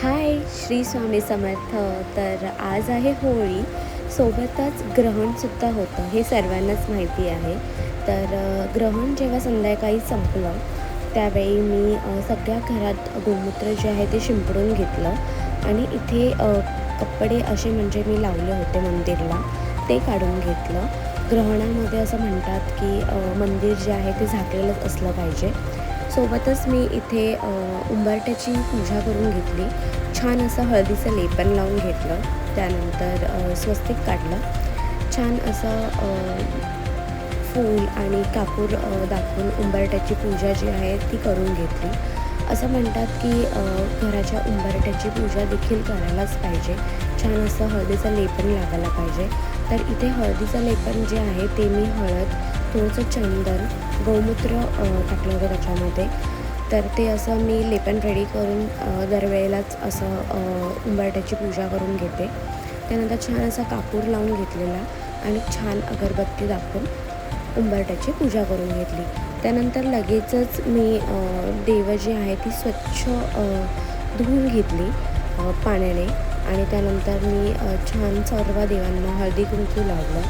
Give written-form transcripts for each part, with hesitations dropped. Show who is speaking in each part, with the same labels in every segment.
Speaker 1: हाय, श्री स्वामी समर्थ. तर आज आहे होळी, सोबतच ग्रहणसुद्धा होतं, हे सर्वांनाच माहिती आहे. तर ग्रहण जेव्हा संध्याकाळी संपलं त्यावेळी मी सगळ्या घरात गोमूत्र जे आहे ते शिंपडून घेतलं आणि इथे कपडे असे म्हणजे मी लावले होते मंदिरला, ते काढून घेतलं. ग्रहणामध्ये असं म्हणतात की मंदिर जे आहे ते झाकलेलंच असलं पाहिजे. सोबतच मी इथे उंबरठ्याची पूजा करून घेतली. छान असं हळदीचं लेपन लावून घेतलं. त्यानंतर स्वस्तिक काढलं. छान असं फूल आणि कापूर दाखवून उंबरठ्याची पूजा जी आहे ती करून घेतली. असं म्हणतात की घराच्या उंबरठ्याची पूजा देखील करायलाच पाहिजे. छान असं हळदीचं लेपन लावायला पाहिजे. तर इथे हळदीचं लेपन जे आहे ते मी हळद, थोडंसं चंदन, गोमूत्र टाकलं होतं त्याच्यामध्ये. तर ते असं मी लेपन रेडी करून दरवेळेलाच असं उंबरठ्याची पूजा करून घेते. त्यानंतर छान असा कापूर लावून घेतलेला आणि छान अगरबत्ती दाखवून उंबरठ्याची पूजा करून घेतली. त्यानंतर लगेचच मी देव जी आहे ती स्वच्छ धुवून घेतली पाण्याने आणि त्यानंतर मी छान सर्व देवांना हळदी कुंकू लावलं.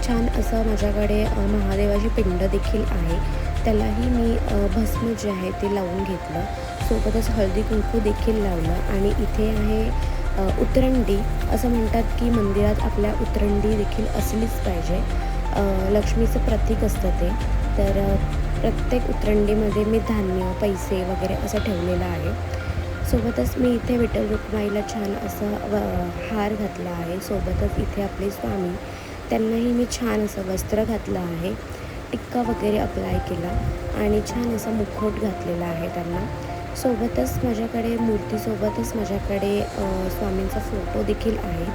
Speaker 1: छान असं माझ्याकडे महादेवाची पिंड देखील आहे, त्यालाही मी भस्म जे आहे ते लावून घेतलं. सोबतच हळदी कुंकू देखील लावलं आणि इथे आहे उतरंडी. असं म्हणतात की मंदिरात आपल्या उतरंडी देखील असलीच पाहिजे. लक्ष्मीचं प्रतीक असतं ते. तर प्रत्येक उतरंडीमध्ये मी धान्य, पैसे वगैरे असं ठेवलेलं आहे. सोबतच मी इथे विठ्ठल रुक्माईला छान असं हार घातला आहे. सोबतच इथे आपले स्वामी, त्यांनाही मी छान असं वस्त्र घातलं आहे. टिक्का वगैरे अप्लाय केला आणि छान असा मुखवट घातलेला आहे त्यांना. सोबतच माझ्याकडे मूर्तीसोबतच माझ्याकडे स्वामींचा फोटो देखील आहे.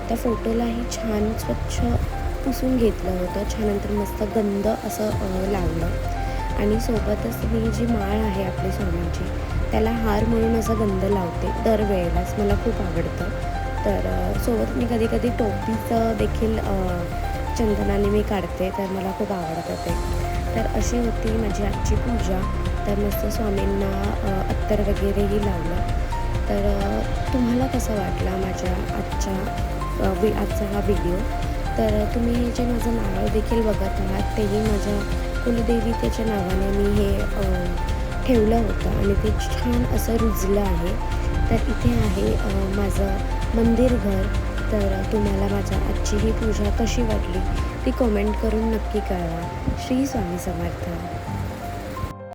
Speaker 1: त्या फोटोलाही छान स्वच्छ पुसून घेतलं होतं. छानंतर मस्त गंध असं लावलं आणि सोबतच मी जी माळ आहे आपली स्वामींची, त्याला हार म्हणून असा गंध लावते दरवेळेलाच. मला खूप आवडतं. तर सोबत मी कधी कधी टोपीचं देखील चंदनाने मी काढते, तर मला खूप आवडतं ते. तर अशी होती माझी आजची पूजा. तर मस्त स्वामींना अत्तर वगैरेही लावलं. तर तुम्हाला कसा वाटला माझ्या आजचा हा व्हिडिओ? तर तुम्ही हे जे माझं नारळ देखील बघत आहात, तेही माझ्या कुलदेवतेच्या नावाने मी हे ठेवलं होतं आणि ते छान असं रुजलं आहे. तर इथे आहे माझं मंदिर घर. तर तुम्हाला माझ्या आजची ही पूजा कशी वाटली ती कमेंट करून नक्की कळवा. श्री स्वामी समर्थ.